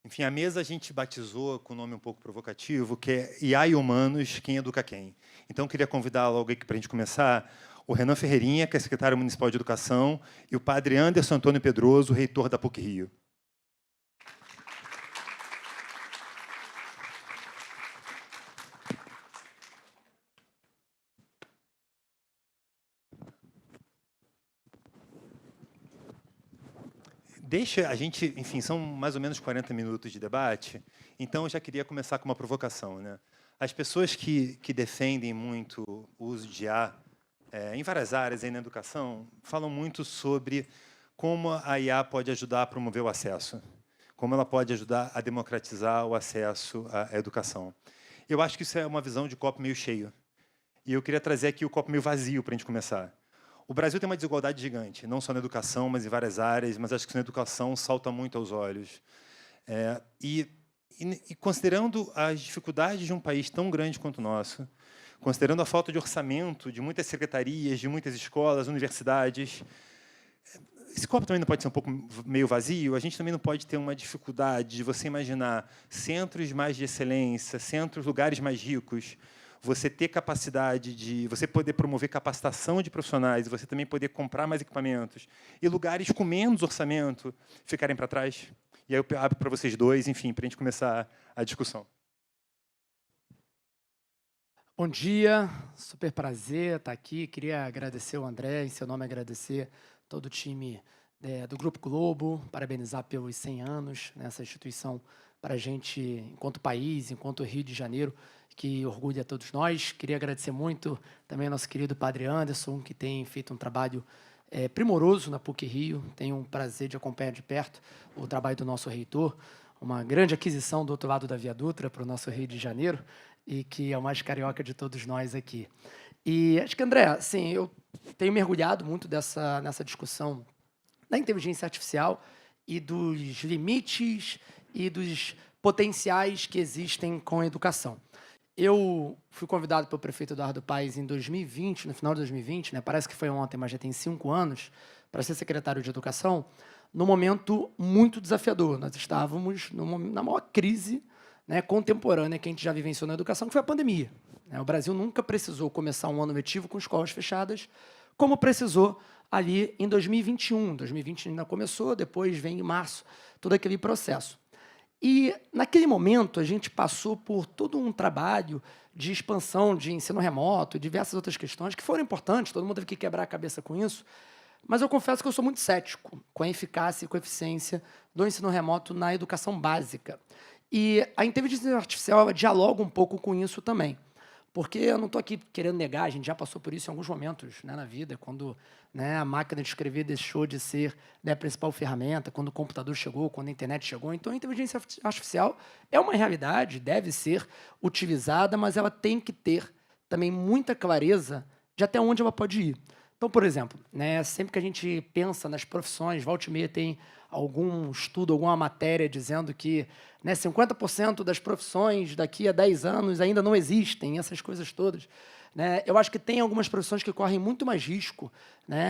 Enfim, a mesa a gente batizou com um nome um pouco provocativo, que é IA e Humanos, quem educa quem. Então, eu queria convidar logo aqui para a gente começar o Renan Ferreirinha, que é secretário municipal de Educação, e o padre Anderson Antônio Pedroso, reitor da PUC-Rio. Deixa a gente, enfim, são mais ou menos 40 minutos de debate, então eu já queria começar com uma provocação, né? As pessoas que defendem muito o uso de IA em várias áreas aí na educação falam muito sobre como a IA pode ajudar a promover o acesso, como ela pode ajudar a democratizar o acesso à educação. Eu acho que isso é uma visão de copo meio cheio. E eu queria trazer aqui o copo meio vazio para a gente começar. O Brasil tem uma desigualdade gigante, não só na educação, mas em várias áreas, mas acho que na educação salta muito aos olhos. E considerando as dificuldades de um país tão grande quanto o nosso, considerando a falta de orçamento de muitas secretarias, de muitas escolas, universidades, esse copo também não pode ser um pouco meio vazio? A gente também não pode ter uma dificuldade de você imaginar centros mais de excelência, centros, lugares mais ricos, você ter capacidade de você poder promover capacitação de profissionais, você também poder comprar mais equipamentos, e lugares com menos orçamento ficarem para trás? E aí eu abro para vocês dois, enfim, para a gente começar a discussão. Bom dia, super prazer estar aqui. Queria agradecer o André, em seu nome agradecer todo o time do Grupo Globo, parabenizar pelos 100 anos nessa instituição para a gente, enquanto país, enquanto Rio de Janeiro, que orgulha a todos nós. Queria agradecer muito também ao nosso querido Padre Anderson, que tem feito um trabalho primoroso na PUC-Rio. Tenho um prazer de acompanhar de perto o trabalho do nosso reitor, uma grande aquisição do outro lado da Via Dutra para o nosso Rio de Janeiro, e que é o mais carioca de todos nós aqui. E acho que, André, assim, eu tenho mergulhado muito nessa discussão da inteligência artificial e dos limites e dos potenciais que existem com a educação. Eu fui convidado pelo prefeito Eduardo Paes em 2020, no final de 2020, parece que foi ontem, mas já tem 5 anos, para ser secretário de Educação, num momento muito desafiador. Nós estávamos na maior crise contemporânea que a gente já vivenciou na educação, que foi a pandemia. O Brasil nunca precisou começar um ano letivo com escolas fechadas, como precisou ali em 2021. 2020 ainda começou, depois vem em março, todo aquele processo. E, naquele momento, a gente passou por todo um trabalho de expansão de ensino remoto e diversas outras questões que foram importantes, todo mundo teve que quebrar a cabeça com isso, mas eu confesso que eu sou muito cético com a eficácia e com a eficiência do ensino remoto na educação básica. E a inteligência artificial ela dialoga um pouco com isso também. Porque eu não estou aqui querendo negar, a gente já passou por isso em alguns momentos na vida, quando a máquina de escrever deixou de ser a principal ferramenta, quando o computador chegou, quando a internet chegou. Então, a inteligência artificial é uma realidade, deve ser utilizada, mas ela tem que ter também muita clareza de até onde ela pode ir. Então, por exemplo, sempre que a gente pensa nas profissões, volta e meia tem algum estudo, alguma matéria dizendo que 50% das profissões daqui a 10 anos ainda não existem, essas coisas todas. Eu acho que tem algumas profissões que correm muito mais risco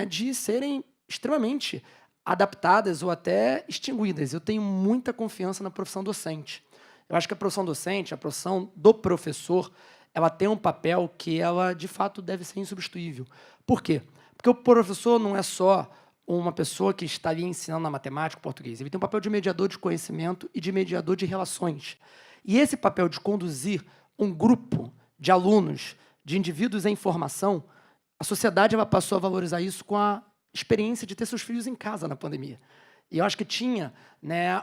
de serem extremamente adaptadas ou até extinguidas. Eu tenho muita confiança na profissão docente. Eu acho que a profissão docente, a profissão do professor, ela tem um papel que ela, de fato, deve ser insubstituível. Por quê? Porque o professor não é só uma pessoa que está ali ensinando a matemática, o português. Ele tem um papel de mediador de conhecimento e de mediador de relações. E esse papel de conduzir um grupo de alunos, de indivíduos em formação, a sociedade ela passou a valorizar isso com a experiência de ter seus filhos em casa na pandemia. E eu acho que tinha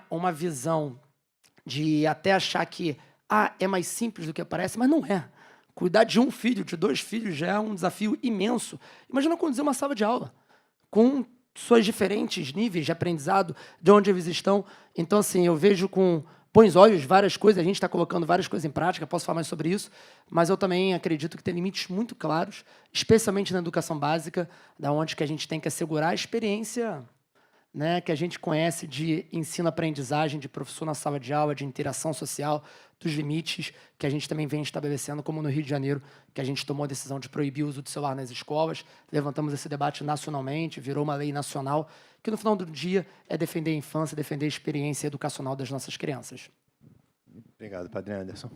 uma visão de até achar que é mais simples do que parece, mas não é. Cuidar de um filho, de 2 filhos, já é um desafio imenso. Imagina conduzir uma sala de aula, com suas diferentes níveis de aprendizado, de onde eles estão. Então, assim, eu vejo com bons olhos várias coisas, a gente está colocando várias coisas em prática, posso falar mais sobre isso, mas eu também acredito que tem limites muito claros, especialmente na educação básica, da onde que a gente tem que assegurar a experiência né, que a gente conhece de ensino-aprendizagem, de professor na sala de aula, de interação social, dos limites que a gente também vem estabelecendo, como no Rio de Janeiro, que a gente tomou a decisão de proibir o uso do celular nas escolas, levantamos esse debate nacionalmente, virou uma lei nacional, que no final do dia é defender a infância, defender a experiência educacional das nossas crianças. Obrigado, Padre Anderson.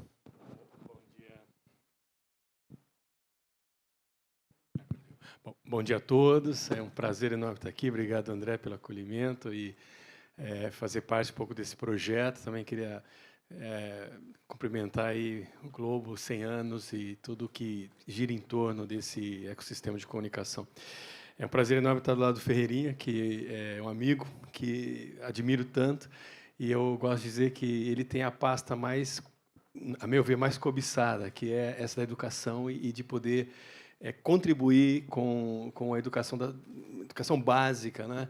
Bom dia a todos, é um prazer enorme estar aqui. Obrigado, André, pelo acolhimento e fazer parte um pouco desse projeto. Também queria cumprimentar aí o Globo 100 anos e tudo que gira em torno desse ecossistema de comunicação. É um prazer enorme estar do lado do Ferreirinha, que é um amigo que admiro tanto, e eu gosto de dizer que ele tem a pasta mais, a meu ver, mais cobiçada, que é essa da educação e de poder contribuir com a educação básica, né?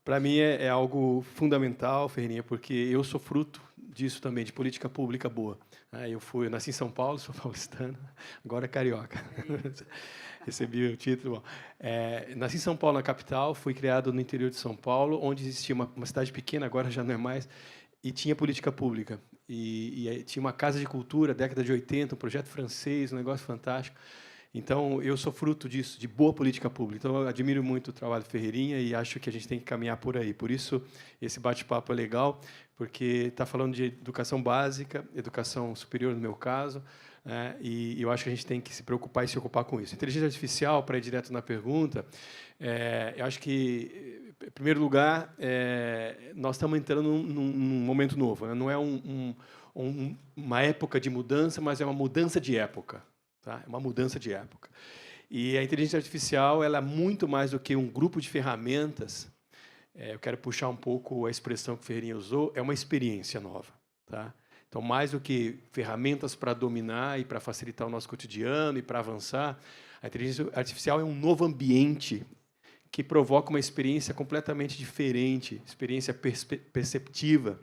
Para mim é algo fundamental, Ferreirinha, porque eu sou fruto disso também, de política pública boa. Eu nasci em São Paulo, sou paulistano, agora carioca. Recebi o título. Bom, nasci em São Paulo, na capital, fui criado no interior de São Paulo, onde existia uma cidade pequena, agora já não é mais, e tinha política pública. E tinha uma casa de cultura, década de 80, um projeto francês, um negócio fantástico. Então, eu sou fruto disso, de boa política pública. Então, eu admiro muito o trabalho do Ferreirinha e acho que a gente tem que caminhar por aí. Por isso, esse bate-papo é legal, porque está falando de educação básica, educação superior, no meu caso, né? E eu acho que a gente tem que se preocupar e se ocupar com isso. Inteligência artificial, para ir direto na pergunta, eu acho que, em primeiro lugar, nós estamos entrando num momento novo, né? Não é uma época de mudança, mas é uma mudança de época. Tá? É uma mudança de época. E a inteligência artificial ela é muito mais do que um grupo de ferramentas. Eu quero puxar um pouco a expressão que o Ferreirinha usou, é uma experiência nova. Tá? Então, mais do que ferramentas para dominar e para facilitar o nosso cotidiano e para avançar, a inteligência artificial é um novo ambiente que provoca uma experiência completamente diferente, experiência perceptiva,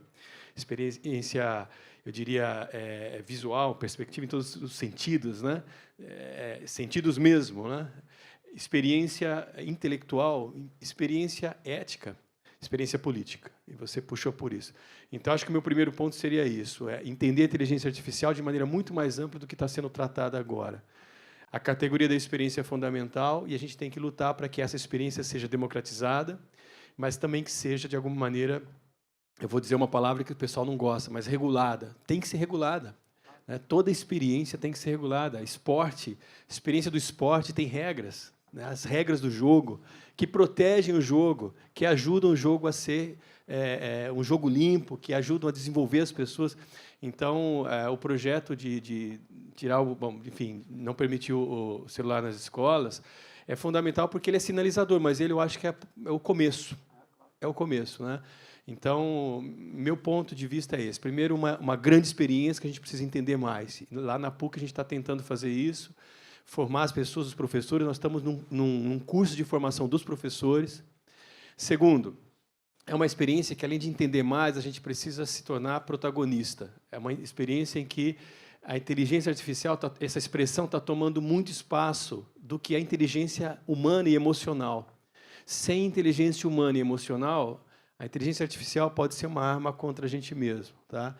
experiência, eu diria, visual, perspectiva em todos os sentidos, né? Sentidos mesmo, né? Experiência intelectual, experiência ética, experiência política. E você puxou por isso. Então, acho que o meu primeiro ponto seria isso, entender a inteligência artificial de maneira muito mais ampla do que está sendo tratada agora. A categoria da experiência é fundamental e a gente tem que lutar para que essa experiência seja democratizada, mas também que seja, de alguma maneira, eu vou dizer uma palavra que o pessoal não gosta, mas regulada. Tem que ser regulada. Né? Toda experiência tem que ser regulada. Esporte, experiência do esporte tem regras. Né? As regras do jogo, que protegem o jogo, que ajudam o jogo a ser um jogo limpo, que ajudam a desenvolver as pessoas. Então, o projeto de tirar enfim, não permitir o celular nas escolas é fundamental porque ele é sinalizador, mas eu acho que é o começo. É o começo, né? Então, meu ponto de vista é esse. Primeiro, uma grande experiência que a gente precisa entender mais. Lá na PUC, a gente está tentando fazer isso, formar as pessoas, os professores. Nós estamos num curso de formação dos professores. Segundo, é uma experiência que, além de entender mais, a gente precisa se tornar protagonista. É uma experiência em que a inteligência artificial, essa expressão está tomando muito espaço do que a inteligência humana e emocional. Sem inteligência humana e emocional, a inteligência artificial pode ser uma arma contra a gente mesmo, tá?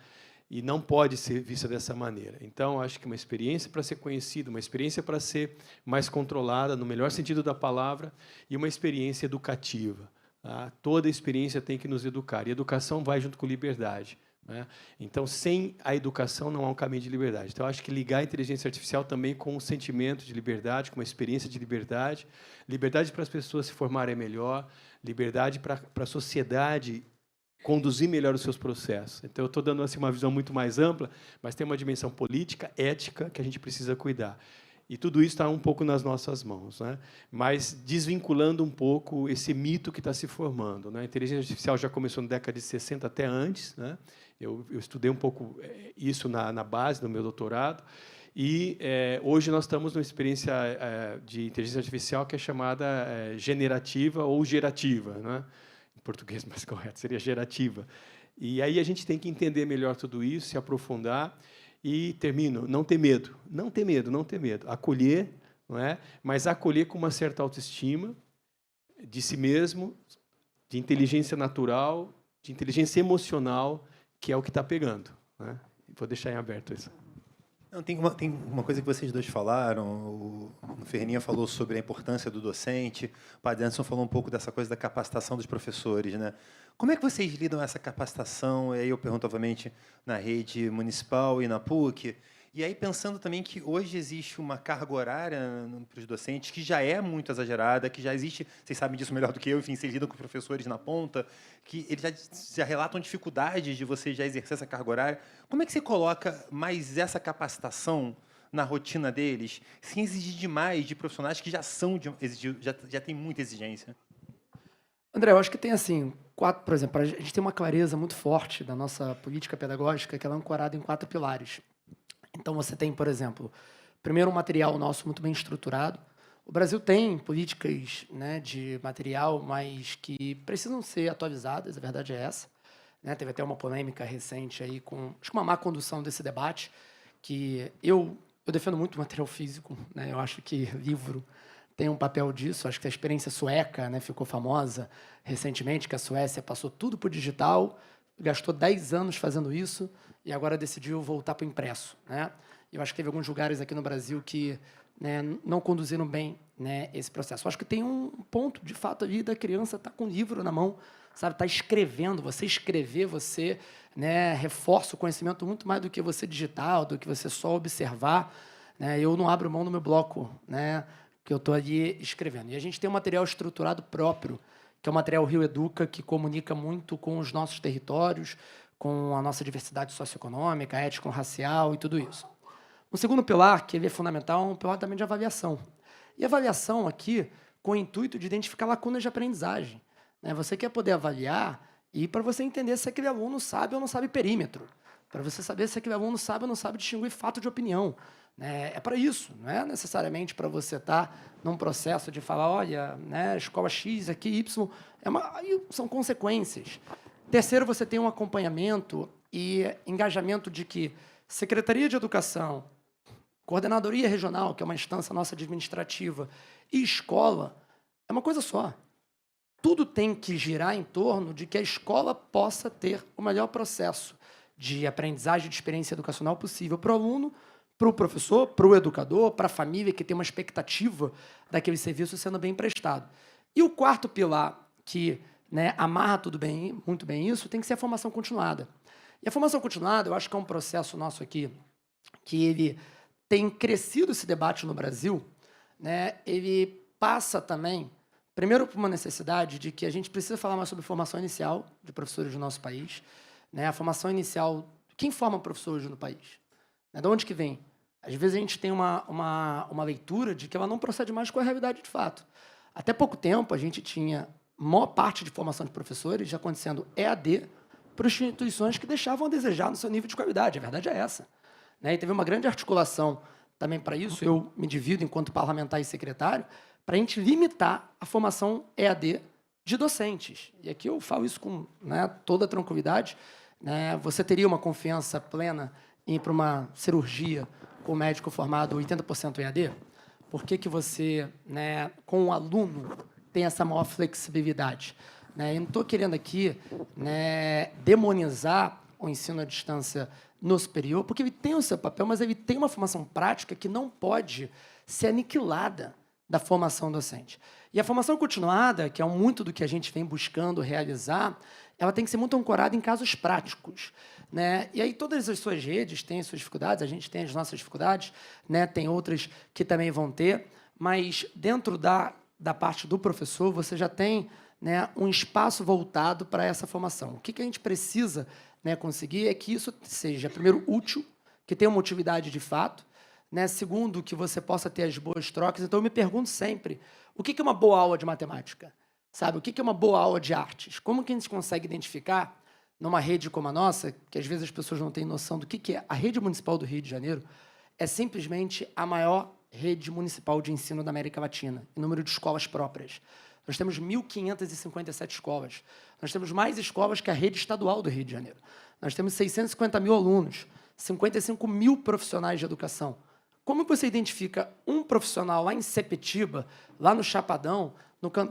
E não pode ser vista dessa maneira. Então, acho que uma experiência para ser conhecida, uma experiência para ser mais controlada, no melhor sentido da palavra, e uma experiência educativa. Tá? Toda experiência tem que nos educar. E educação vai junto com liberdade. Né? Então, sem a educação, não há um caminho de liberdade. Então, acho que ligar a inteligência artificial também com um sentimento de liberdade, com uma experiência de liberdade, liberdade para as pessoas se formarem melhor, liberdade para a sociedade conduzir melhor os seus processos. Então, eu estou dando assim, uma visão muito mais ampla, mas tem uma dimensão política, ética, que a gente precisa cuidar. E tudo isso está um pouco nas nossas mãos, né? Mas desvinculando um pouco esse mito que está se formando. Né? A inteligência artificial já começou na década de 60, até antes. Né? Eu estudei um pouco isso na base do meu doutorado. E hoje nós estamos numa experiência de inteligência artificial que é chamada generativa ou gerativa. Né? Em português mais correto seria gerativa. E aí a gente tem que entender melhor tudo isso, se aprofundar. E termino, não ter medo. Não ter medo, não ter medo. Acolher, não é? Mas acolher com uma certa autoestima de si mesmo, de inteligência natural, de inteligência emocional, que é o que está pegando, né? Vou deixar em aberto isso. Não, tem uma coisa que vocês dois falaram, o Ferreirinha falou sobre a importância do docente, o Padre Anderson falou um pouco dessa coisa da capacitação dos professores, né? Como é que vocês lidam essa capacitação? E aí eu pergunto, obviamente, na rede municipal e na PUC. E aí pensando também que hoje existe uma carga horária para os docentes que já é muito exagerada, que já existe, vocês sabem disso melhor do que eu, enfim, vocês lidam com professores na ponta, que eles já relatam dificuldades de você já exercer essa carga horária. Como é que você coloca mais essa capacitação na rotina deles, sem exigir demais de profissionais que já são já tem muita exigência? André, eu acho que tem assim, por exemplo, a gente tem uma clareza muito forte da nossa política pedagógica, que ela é ancorada em 4 pilares. Então, você tem, por exemplo, primeiro, um material nosso muito bem estruturado. O Brasil tem políticas, né, de material, mas que precisam ser atualizadas, a verdade é essa. Né? Teve até uma polêmica recente aí com, acho que uma má condução desse debate, que eu defendo muito o material físico, né? Eu acho que livro tem um papel disso. Acho que a experiência sueca, né, ficou famosa recentemente, que a Suécia passou tudo para o digital, gastou 10 anos fazendo isso e agora decidiu voltar para o impresso, né? Eu acho que teve alguns lugares aqui no Brasil que, né, não conduziram bem, né, esse processo. Eu acho que tem um ponto, de fato, ali da criança estar com o livro na mão, sabe? Está escrevendo. Você escrever, você, né, reforça o conhecimento muito mais do que você digitar, do que você só observar, né? Eu não abro mão do meu bloco, né, que eu estou ali escrevendo. E a gente tem um material estruturado próprio, que é o material Rio Educa, que comunica muito com os nossos territórios, com a nossa diversidade socioeconômica, étnico-racial e tudo isso. O segundo pilar, que ele é fundamental, é um pilar também de avaliação. E avaliação aqui com o intuito de identificar lacunas de aprendizagem, né? Você quer poder avaliar e para você entender se aquele aluno sabe ou não sabe perímetro, para você saber se aquele aluno sabe ou não sabe distinguir fato de opinião. Né? É para isso, não é necessariamente para você estar num processo de falar, olha, né, escola X, aqui Y, aí são consequências. Terceiro, você tem um acompanhamento e engajamento de que Secretaria de Educação, Coordenadoria Regional, que é uma instância nossa administrativa, e escola, é uma coisa só. Tudo tem que girar em torno de que a escola possa ter o melhor processo de aprendizagem, de experiência educacional possível para o aluno, para o professor, para o educador, para a família que tem uma expectativa daquele serviço sendo bem prestado. E o quarto pilar, que, né, amarra muito bem isso, tem que ser a formação continuada. E a formação continuada, eu acho que é um processo nosso aqui, que ele tem crescido esse debate no Brasil, né? Ele passa também, primeiro, por uma necessidade de que a gente precisa falar mais sobre formação inicial de professores do nosso país, né? A formação inicial, quem forma professor hoje no país? Né? De onde que vem? Às vezes a gente tem uma leitura de que ela não procede mais com a realidade de fato. Até pouco tempo, a gente tinha maior parte de formação de professores já acontecendo EAD para instituições que deixavam a desejar no seu nível de qualidade. A verdade é essa. Né? E teve uma grande articulação também para isso. Eu me divido enquanto parlamentar e secretário para a gente limitar a formação EAD de docentes. E aqui eu falo isso com, né, toda a tranquilidade. Né? Você teria uma confiança plena em ir para uma cirurgia com o médico formado 80% EAD? Por que você, né, com o aluno, tem essa maior flexibilidade? Né? Eu não estou querendo aqui, né, demonizar o ensino à distância no superior, porque ele tem o seu papel, mas ele tem uma formação prática que não pode ser aniquilada da formação docente. E a formação continuada, que é muito do que a gente vem buscando realizar, ela tem que ser muito ancorada em casos práticos. Né? E aí todas as suas redes têm as suas dificuldades, a gente tem as nossas dificuldades, né? Tem outras que também vão ter, mas dentro da parte do professor, você já tem, né, um espaço voltado para essa formação. O que a gente precisa, né, conseguir é que isso seja, primeiro, útil, que tenha uma utilidade de fato, né? Segundo, que você possa ter as boas trocas. Então, eu me pergunto sempre, o que é uma boa aula de matemática? Sabe? O que é uma boa aula de artes? Como que a gente consegue identificar, numa rede como a nossa, que às vezes as pessoas não têm noção do que é, a rede municipal do Rio de Janeiro é simplesmente a maior rede municipal de ensino da América Latina, em número de escolas próprias. Nós temos 1.557 escolas. Nós temos mais escolas que a rede estadual do Rio de Janeiro. Nós temos 650 mil alunos, 55 mil profissionais de educação. como você identifica um profissional lá em Sepetiba, lá no Chapadão,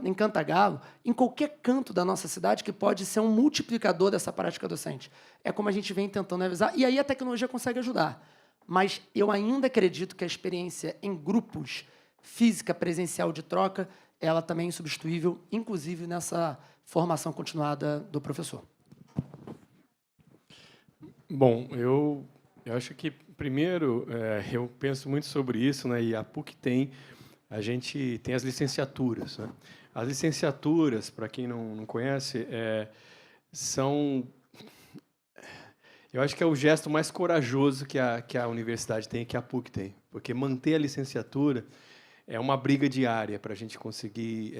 em Cantagalo, em qualquer canto da nossa cidade, que pode ser um multiplicador dessa prática docente? É como a gente vem tentando avisar, e aí a tecnologia consegue ajudar. Mas eu ainda acredito que a experiência em grupos, física, presencial de troca, ela também é insubstituível, inclusive nessa formação continuada do professor. Bom, eu acho que, primeiro, eu penso muito sobre isso, né, e a PUC a gente tem as licenciaturas, né? As licenciaturas, para quem não conhece, são... Eu acho que é o gesto mais corajoso que a universidade tem, que a PUC tem, porque manter a licenciatura é uma briga diária para a gente conseguir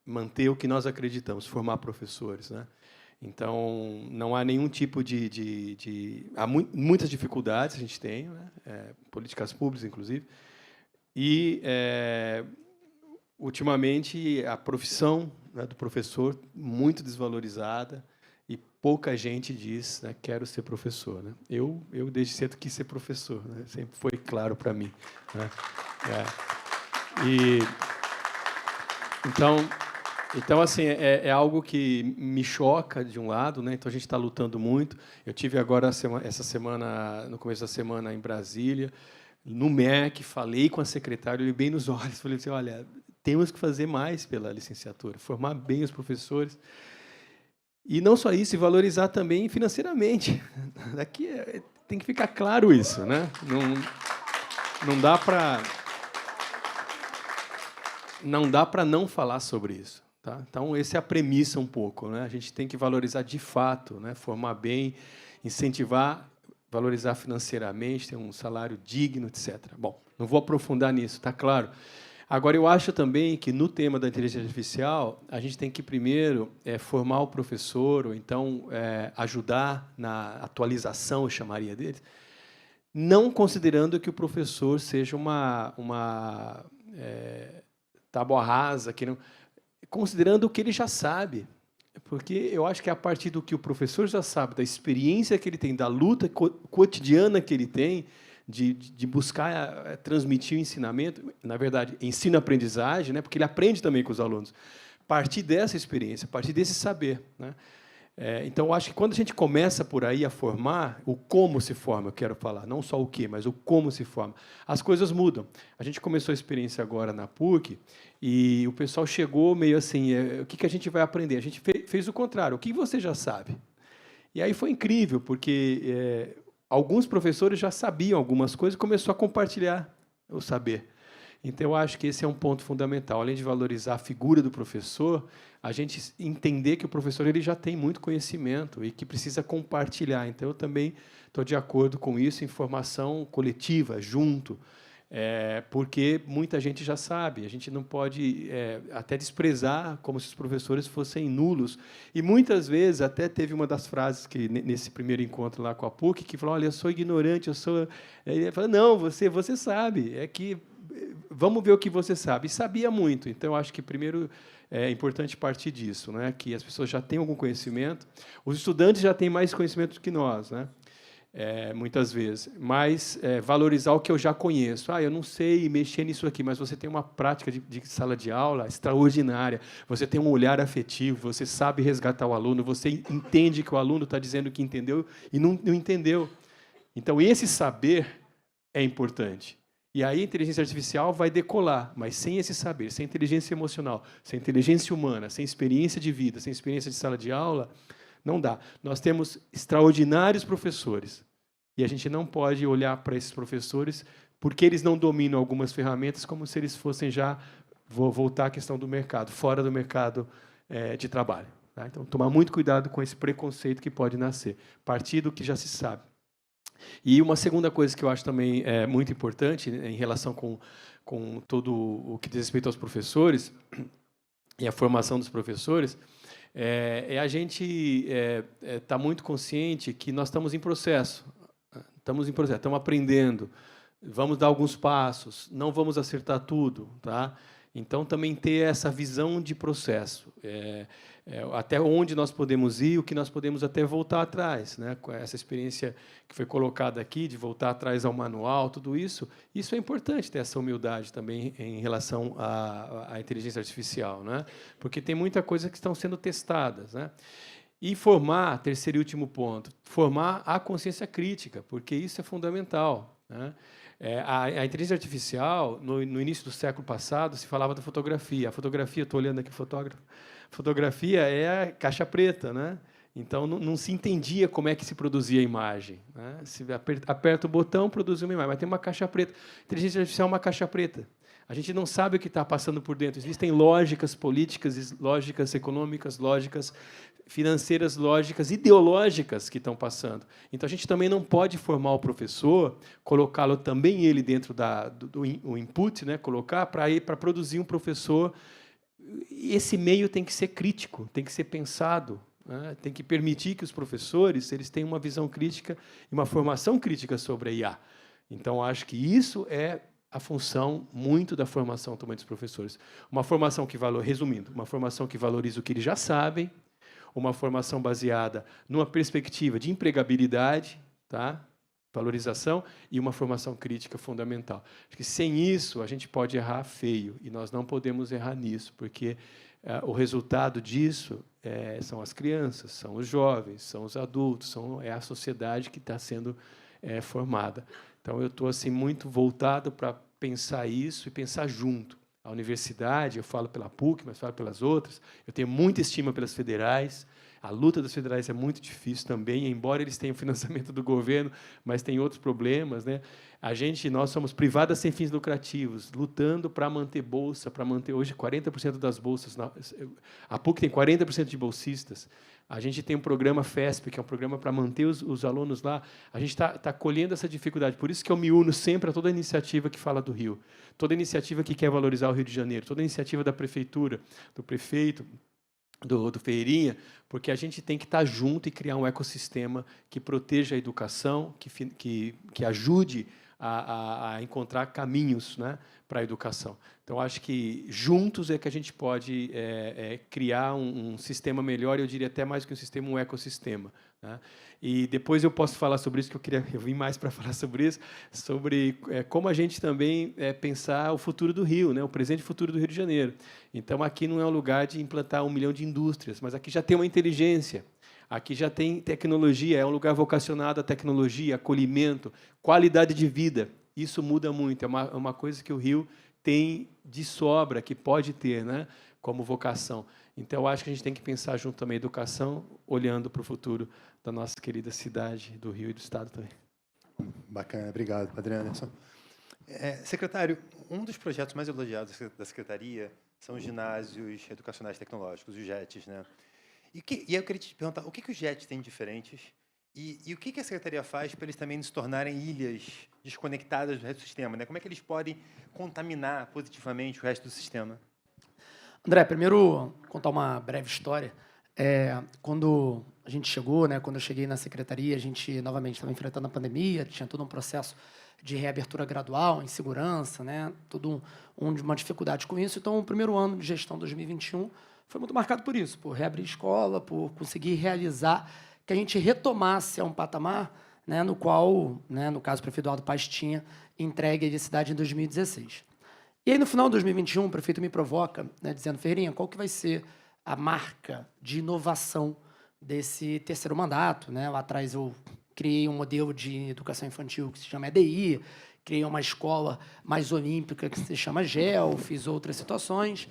manter o que nós acreditamos, formar professores, né? Então, não há nenhum tipo há muitas dificuldades a gente tem, né? Políticas públicas, inclusive, e, ultimamente, a profissão, né, do professor muito desvalorizada, e pouca gente diz, né, quero ser professor, né? Eu desde cedo quis ser professor, né? Sempre foi claro para mim, né? Então, assim, é algo que me choca, de um lado, né? Então, a gente está lutando muito. Eu tive agora, essa semana, no começo da semana, em Brasília, no MEC, falei com a secretária, olhei bem nos olhos, falei assim, olha, temos que fazer mais pela licenciatura, formar bem os professores. E não só isso, e valorizar também financeiramente. Daqui tem que ficar claro isso, né? Não dá para não falar sobre isso. Tá? Então, essa é a premissa um pouco, né? A gente tem que valorizar de fato, né? Formar bem, incentivar, valorizar financeiramente, ter um salário digno, etc. Bom, não vou aprofundar nisso, está claro. Agora, eu acho também que, no tema da inteligência artificial, a gente tem que, primeiro, formar o professor, ou então ajudar na atualização, eu chamaria dele, não considerando que o professor seja uma tábua rasa, que não, considerando o que ele já sabe. Porque eu acho que é a partir do que o professor já sabe, da experiência que ele tem, da luta cotidiana que ele tem, de buscar transmitir o ensinamento, na verdade, ensino-aprendizagem, né? Porque ele aprende também com os alunos, a partir dessa experiência, a partir desse saber, né? Então, eu acho que quando a gente começa por aí a formar, o como se forma, eu quero falar, não só o que, mas o como se forma, as coisas mudam. A gente começou a experiência agora na PUC, e o pessoal chegou meio assim, o que a gente vai aprender? A gente fez o contrário, o que você já sabe? E aí foi incrível, porque alguns professores já sabiam algumas coisas e começou a compartilhar o saber. Então, eu acho que esse é um ponto fundamental. Além de valorizar a figura do professor, a gente entender que o professor ele já tem muito conhecimento e que precisa compartilhar. Então, eu também estou de acordo com isso, em formação coletiva, junto, porque muita gente já sabe. A gente não pode até desprezar como se os professores fossem nulos. E, muitas vezes, até teve uma das frases que, nesse primeiro encontro lá com a PUC, que falou, olha, eu sou ignorante, eu sou... Ele falou, não, você sabe, é que... Vamos ver o que você sabe. E sabia muito. Então, eu acho que, primeiro, é importante partir disso, né? Que as pessoas já têm algum conhecimento. Os estudantes já têm mais conhecimento do que nós, né? Muitas vezes. Mas valorizar o que eu já conheço. Eu não sei mexer nisso aqui, mas você tem uma prática de sala de aula extraordinária. Você tem um olhar afetivo, você sabe resgatar o aluno, você entende que o aluno está dizendo que entendeu e não entendeu. Então, esse saber é importante. E aí a inteligência artificial vai decolar, mas sem esse saber, sem inteligência emocional, sem inteligência humana, sem experiência de vida, sem experiência de sala de aula, não dá. Nós temos extraordinários professores, e a gente não pode olhar para esses professores porque eles não dominam algumas ferramentas como se eles fossem já, vou voltar à questão do mercado, fora do mercado de trabalho. Tá? Então, tomar muito cuidado com esse preconceito que pode nascer, partir do que já se sabe. E uma segunda coisa que eu acho também muito importante, em relação com todo o que diz respeito aos professores e a formação dos professores, a gente estar muito consciente que nós estamos em processo, estamos aprendendo, vamos dar alguns passos, não vamos acertar tudo, tá? Então, também ter essa visão de processo, até onde nós podemos ir, o que nós podemos até voltar atrás, né? Com essa experiência que foi colocada aqui, de voltar atrás ao manual, tudo isso é importante, ter essa humildade também em relação à inteligência artificial, né? Porque tem muita coisa que estão sendo testadas, né? E formar, terceiro e último ponto, formar a consciência crítica, porque isso é fundamental, né? A inteligência artificial, no início do século passado, se falava da fotografia. A fotografia, estou olhando aqui o fotógrafo, fotografia é a caixa preta, né? Então, não se entendia como é que se produzia a imagem, né? Se aperta o botão, produz uma imagem, mas tem uma caixa preta. A inteligência artificial é uma caixa preta. A gente não sabe o que está passando por dentro. Existem lógicas políticas, lógicas econômicas, lógicas financeiras, lógicas ideológicas que estão passando. Então, a gente também não pode formar o professor, colocá-lo também ele dentro do input, né? Colocar para produzir um professor. Esse meio tem que ser crítico, tem que ser pensado, né? Tem que permitir que os professores eles tenham uma visão crítica e uma formação crítica sobre a IA. Então, acho que isso é a função muito da formação também dos professores. Uma formação que resumindo, uma formação que valoriza o que eles já sabem, uma formação baseada numa perspectiva de empregabilidade, tá? Valorização, e uma formação crítica fundamental. Acho que sem isso a gente pode errar feio, e nós não podemos errar nisso, porque o resultado disso são as crianças, são os jovens, são os adultos, é a sociedade que está sendo formada. Então, eu estou assim, muito voltado para pensar isso e pensar junto. A universidade, eu falo pela PUC, mas falo pelas outras, eu tenho muita estima pelas federais. A luta das federais é muito difícil também, embora eles tenham financiamento do governo, mas tem outros problemas, né? Nós somos privadas sem fins lucrativos, lutando para manter bolsa, para manter hoje 40% das bolsas. A PUC tem 40% de bolsistas. A gente tem um programa FESP, que é um programa para manter os alunos lá. A gente está colhendo essa dificuldade. Por isso que eu me uno sempre a toda iniciativa que fala do Rio, toda iniciativa que quer valorizar o Rio de Janeiro, toda iniciativa da prefeitura, do prefeito, do Ferreirinha, porque a gente tem que estar junto e criar um ecossistema que proteja a educação, que ajude a encontrar caminhos, né, para a educação. Então, acho que juntos é que a gente pode criar um sistema melhor, eu diria até mais que um sistema, um ecossistema, né? E depois eu posso falar sobre isso, que eu vim mais para falar sobre isso, sobre como a gente também pensar o futuro do Rio, né, o presente e futuro do Rio de Janeiro. Então, aqui não é um lugar de implantar 1 milhão de indústrias, mas aqui já tem uma inteligência, aqui já tem tecnologia, é um lugar vocacionado à tecnologia, acolhimento, qualidade de vida. Isso muda muito, é uma coisa que o Rio tem de sobra, que pode ter, né, como vocação. Então, eu acho que a gente tem que pensar junto também a educação, olhando para o futuro da nossa querida cidade, do Rio e do Estado também. Bacana, obrigado, Padre Anderson. Secretário, um dos projetos mais elogiados da Secretaria são os ginásios educacionais tecnológicos, os JETs, né? E eu queria te perguntar, o que os JETs têm de diferentes e o que a Secretaria faz para eles também se tornarem ilhas desconectadas do resto do sistema, né? Como é que eles podem contaminar positivamente o resto do sistema? André, primeiro, contar uma breve história. Quando a gente chegou, né, quando eu cheguei na secretaria, a gente novamente estava enfrentando a pandemia, tinha todo um processo de reabertura gradual, em segurança, né, uma dificuldade com isso. Então, o primeiro ano de gestão 2021 foi muito marcado por isso, por reabrir escola, por conseguir realizar que a gente retomasse a um patamar, né, no qual, né, no caso, o prefeito Eduardo Paes tinha entregue a cidade em 2016. E aí, no final de 2021, o prefeito me provoca, né, dizendo, Ferreirinha, qual que vai ser a marca de inovação desse terceiro mandato, né? Lá atrás eu criei um modelo de educação infantil que se chama EDI, criei uma escola mais olímpica que se chama GEL, fiz outras situações,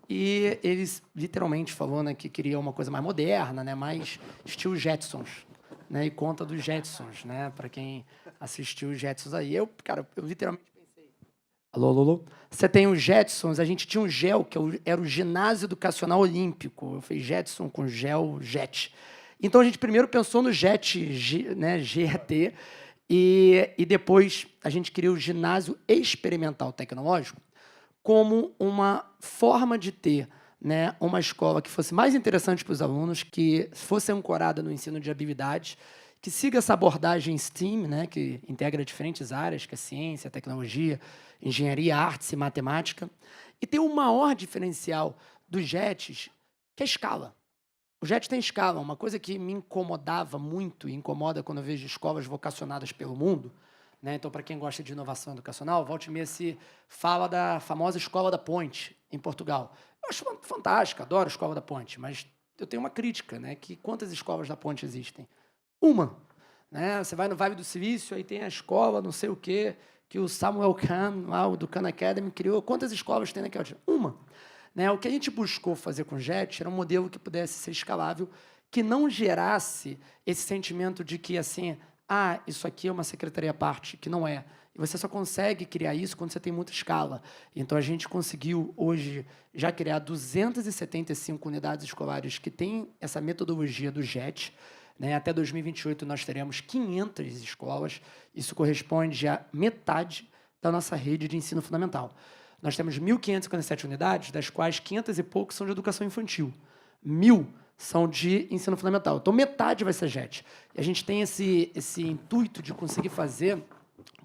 e eles literalmente falou, né, que queria uma coisa mais moderna, né, mais estilo Jetsons, né, e conta dos Jetsons, né, para quem assistiu os Jetsons aí. Eu literalmente pensei, alô, você tem os Jetsons, a gente tinha um GEL, que era o Ginásio Educacional Olímpico, eu fiz Jetson com GEL, JET. Então, a gente primeiro pensou no JET, né, GET, e depois a gente criou o Ginásio Experimental Tecnológico como uma forma de ter, né, uma escola que fosse mais interessante para os alunos, que fosse ancorada no ensino de habilidades, que siga essa abordagem STEAM, né, que integra diferentes áreas, que é ciência, tecnologia, engenharia, artes e matemática, E tem um maior diferencial dos JETs, que é a escala. O JET tem escala. Uma coisa que me incomodava muito, e incomoda quando eu vejo escolas vocacionadas pelo mundo, né? Então, para quem gosta de inovação educacional, volta e meia se fala da famosa Escola da Ponte, em Portugal. Eu acho fantástica, adoro a Escola da Ponte, mas eu tenho uma crítica, né? Que quantas escolas da Ponte existem? Uma. Né? Você vai no Vale do Silício, aí tem a escola, não sei o quê, que o Samuel Kahn, lá, do Khan Academy, criou. Quantas escolas tem naquela? Uma. Né? O que a gente buscou fazer com o JET era um modelo que pudesse ser escalável, que não gerasse esse sentimento de que, assim, isso aqui é uma secretaria à parte, que não é. E você só consegue criar isso quando você tem muita escala. Então, a gente conseguiu, hoje, já criar 275 unidades escolares que têm essa metodologia do JET. Né? Até 2028, nós teremos 500 escolas. Isso corresponde a metade da nossa rede de ensino fundamental. Nós temos 1.557 unidades, das quais 500 e poucos são de educação infantil. 1.000 são de ensino fundamental. Então, metade vai ser JET. E a gente tem esse intuito de conseguir fazer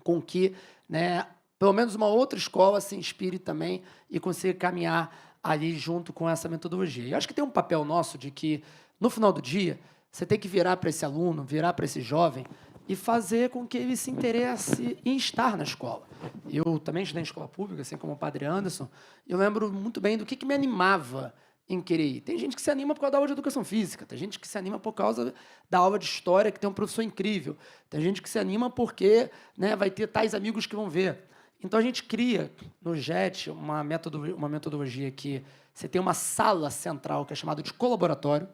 com que, né, pelo menos uma outra escola se inspire também e consiga caminhar ali junto com essa metodologia. E eu acho que tem um papel nosso de que, no final do dia, você tem que virar para esse aluno, virar para esse jovem e fazer com que ele se interesse em estar na escola. Eu também estudei em escola pública, assim como o padre Anderson, e eu lembro muito bem do que me animava em querer ir. Tem gente que se anima por causa da aula de educação física, tem gente que se anima por causa da aula de história, que tem um professor incrível, tem gente que se anima porque, né, vai ter tais amigos que vão ver. Então, a gente cria no JET uma metodologia que você tem uma sala central, que é chamada de colaboratório,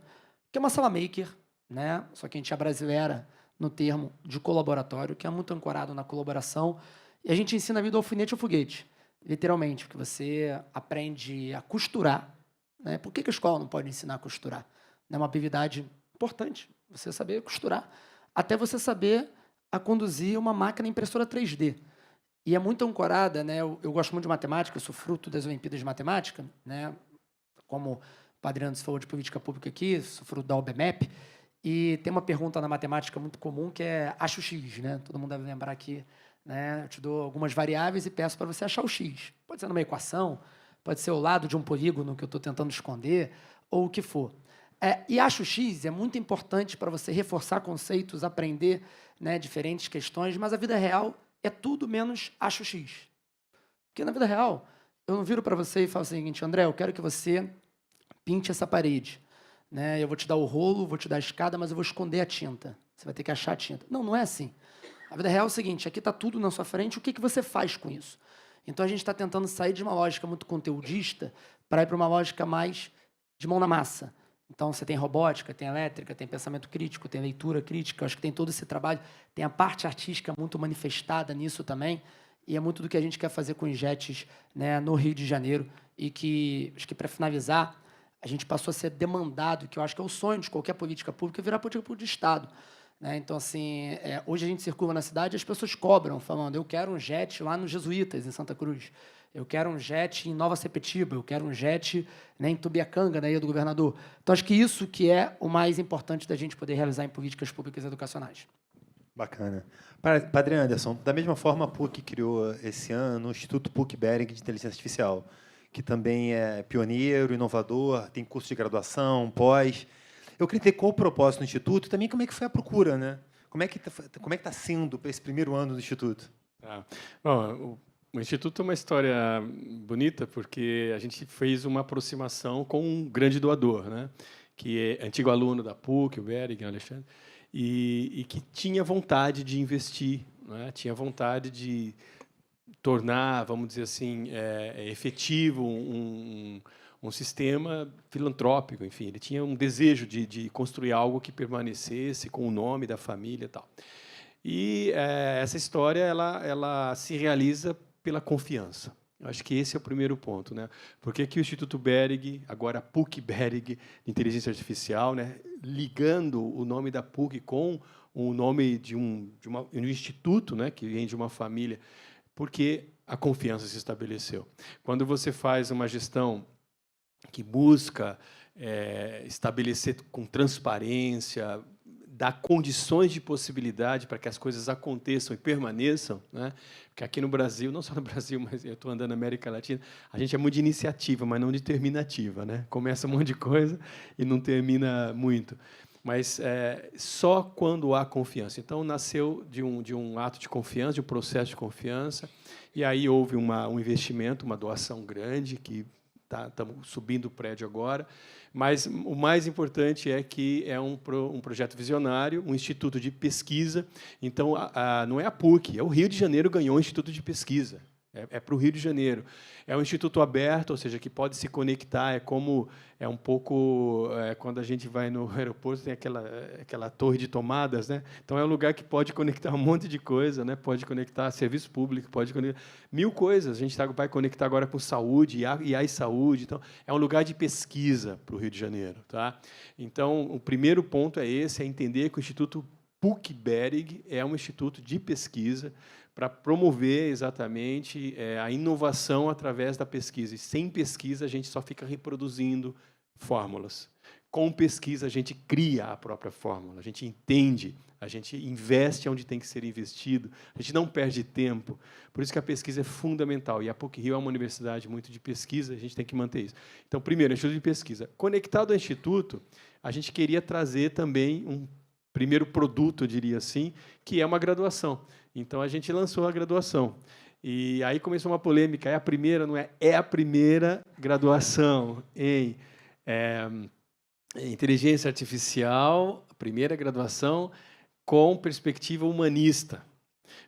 que é uma sala maker, né? Só que a gente é brasileira no termo de colaboratório, que é muito ancorado na colaboração, e a gente ensina a vida do alfinete ao foguete, literalmente, porque você aprende a costurar. Né? Por que a escola não pode ensinar a costurar? É uma habilidade importante, você saber costurar, até você saber a conduzir uma máquina impressora 3D. E é muito ancorada, né? Eu gosto muito de matemática, eu sou fruto das Olimpíadas de Matemática, né? Como o padre Anderson falou de política pública aqui, sou fruto da OBMEP, e tem uma pergunta na matemática muito comum que é acha o X, né? Todo mundo deve lembrar aqui, né? Eu te dou algumas variáveis e peço para você achar o X. Pode ser numa equação, pode ser ao lado de um polígono que eu estou tentando esconder, ou o que for. E acha o X é muito importante para você reforçar conceitos, aprender, né, diferentes questões, mas a vida real é tudo menos acha o X. Porque na vida real, eu não viro para você e falo o seguinte, André, eu quero que você pinte essa parede. Né? Eu vou te dar o rolo, vou te dar a escada, mas eu vou esconder a tinta. Você vai ter que achar a tinta. Não, não é assim. A vida real é o seguinte, aqui está tudo na sua frente, o que você faz com isso? Então, a gente está tentando sair de uma lógica muito conteudista para ir para uma lógica mais de mão na massa. Então, você tem robótica, tem elétrica, tem pensamento crítico, tem leitura crítica, acho que tem todo esse trabalho, tem a parte artística muito manifestada nisso também, e é muito do que a gente quer fazer com os JETs, né, no Rio de Janeiro, e que, acho que para finalizar, a gente passou a ser demandado, que eu acho que é o sonho de qualquer política pública, virar política pública de Estado. Né? Então, assim, hoje a gente circula na cidade e as pessoas cobram, falando, eu quero um JET lá nos Jesuítas, em Santa Cruz, eu quero um JET em Nova Sepetiba, eu quero um JET, né, em Tubiacanga, na Ilha do Governador. Então, acho que isso que é o mais importante da gente poder realizar em políticas públicas educacionais. Bacana. Padre Anderson, da mesma forma, a PUC criou esse ano o Instituto PUC Bering de Inteligência Artificial, que também é pioneiro, inovador, tem curso de graduação, pós. Eu queria entender qual o propósito do Instituto e também como é que foi a procura, né? Como é que está sendo esse primeiro ano do Instituto? Bom, o Instituto é uma história bonita porque a gente fez uma aproximação com um grande doador, né? Que é antigo aluno da PUC, o Bering, Alexandre, e que tinha vontade de investir, né? Tinha vontade de tornar, vamos dizer assim, efetivo um sistema filantrópico, enfim, ele tinha um desejo de construir algo que permanecesse com o nome da família e tal. E essa história ela se realiza pela confiança. Eu acho que esse é o primeiro ponto, né? Por que o Instituto Bering, agora PUC Bering de Inteligência Artificial, né, ligando o nome da PUC com o nome de um instituto, né, que vem de uma família, porque a confiança se estabeleceu. Quando você faz uma gestão que busca estabelecer com transparência, dá condições de possibilidade para que as coisas aconteçam e permaneçam, né? Porque aqui no Brasil, não só no Brasil, mas eu estou andando na América Latina, a gente é muito de iniciativa, mas não de terminativa, né? Começa um monte de coisa e não termina muito. Mas só quando há confiança. Então, nasceu de um ato de confiança, de um processo de confiança, e aí houve um investimento, uma doação grande, que estamos subindo o prédio agora, mas o mais importante é que é um projeto visionário, um instituto de pesquisa. Então, não é a PUC, é o Rio de Janeiro ganhou um instituto de pesquisa. É para o Rio de Janeiro. É um instituto aberto, ou seja, que pode se conectar. É um pouco quando a gente vai no aeroporto, tem aquela torre de tomadas, né? Então é um lugar que pode conectar um monte de coisa, né? Pode conectar serviço público, pode conectar 1000 coisas. A gente vai conectar agora com saúde e saúde. Então é um lugar de pesquisa para o Rio de Janeiro, tá? Então o primeiro ponto é esse, é entender que o Instituto PUC-Berig é um instituto de pesquisa para promover exatamente a inovação através da pesquisa. E sem pesquisa, a gente só fica reproduzindo fórmulas. Com pesquisa, a gente cria a própria fórmula, a gente entende, a gente investe onde tem que ser investido, a gente não perde tempo. Por isso que a pesquisa é fundamental. E a PUC-Rio é uma universidade muito de pesquisa, a gente tem que manter isso. Então, primeiro, Instituto de Pesquisa. Conectado ao Instituto, a gente queria trazer também um primeiro produto, eu diria assim, que é uma graduação. Então, a gente lançou a graduação. E aí começou uma polêmica. É a primeira, não é? É a primeira graduação em inteligência artificial, a primeira graduação com perspectiva humanista.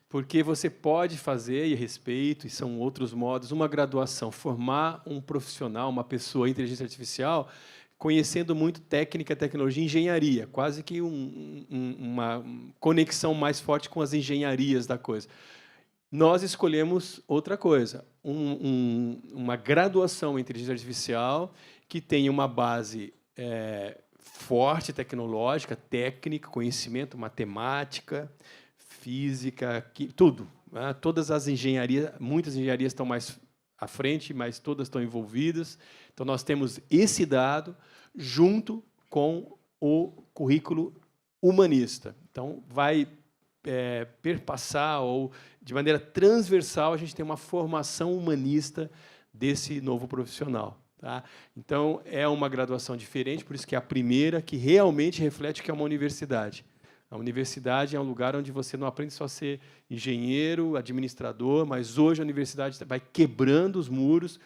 Porque você pode fazer, e respeito, e são outros modos, uma graduação, formar um profissional, uma pessoa em inteligência artificial, conhecendo muito técnica, tecnologia e engenharia, quase que uma conexão mais forte com as engenharias da coisa. Nós escolhemos outra coisa, uma graduação em inteligência artificial que tenha uma base forte, tecnológica, técnica, conhecimento, matemática, física, tudo. Né? Todas as engenharias, muitas engenharias estão mais à frente, mas todas estão envolvidas. Então, nós temos esse dado junto com o currículo humanista. Então, vai perpassar, ou de maneira transversal, a gente tem uma formação humanista desse novo profissional. Tá? Então, é uma graduação diferente, por isso que é a primeira que realmente reflete o que é uma universidade. A universidade é um lugar onde você não aprende só a ser engenheiro, administrador, mas hoje a universidade vai quebrando os muros.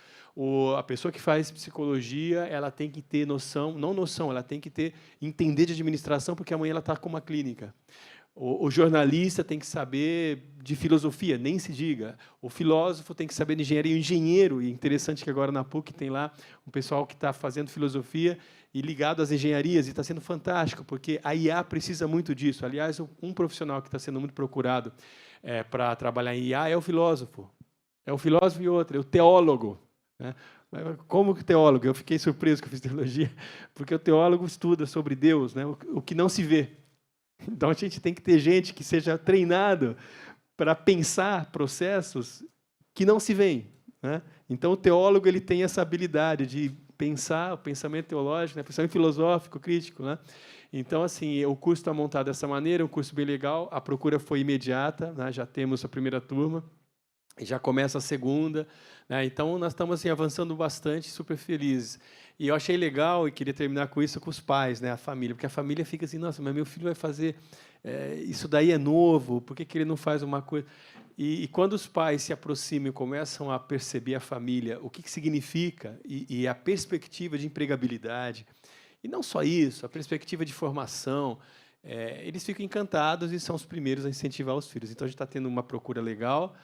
A pessoa que faz psicologia, ela tem que ter noção, não noção, ela tem que entender de administração, porque amanhã ela está com uma clínica. O jornalista tem que saber de filosofia, nem se diga. O filósofo tem que saber de engenharia. O engenheiro, e é interessante que agora na PUC tem lá um pessoal que está fazendo filosofia e ligado às engenharias, e está sendo fantástico, porque a IA precisa muito disso. Aliás, um profissional que está sendo muito procurado para trabalhar em IA é o filósofo. É o filósofo e outro, é o teólogo. Né? Como que teólogo? Eu fiquei surpreso que eu fiz teologia, porque o teólogo estuda sobre Deus, né? O que não se vê. Então, a gente tem que ter gente que seja treinado para pensar processos que não se veem. Né? Então, o teólogo ele tem essa habilidade de pensar, o pensamento teológico, né? Pensamento filosófico, crítico. Né? Então, assim, o curso está montado dessa maneira, um curso bem legal, a procura foi imediata, né? Já temos a primeira turma, e já começa a segunda. Né? Então, nós estamos assim, avançando bastante, super felizes. E eu achei legal, e queria terminar com isso, com os pais, né, a família, porque a família fica assim, nossa, mas meu filho vai fazer, isso daí é novo, por que ele não faz uma coisa? E quando os pais se aproximam e começam a perceber a família, o que significa, e a perspectiva de empregabilidade, e não só isso, a perspectiva de formação, eles ficam encantados e são os primeiros a incentivar os filhos. Então, a gente está tendo uma procura legal,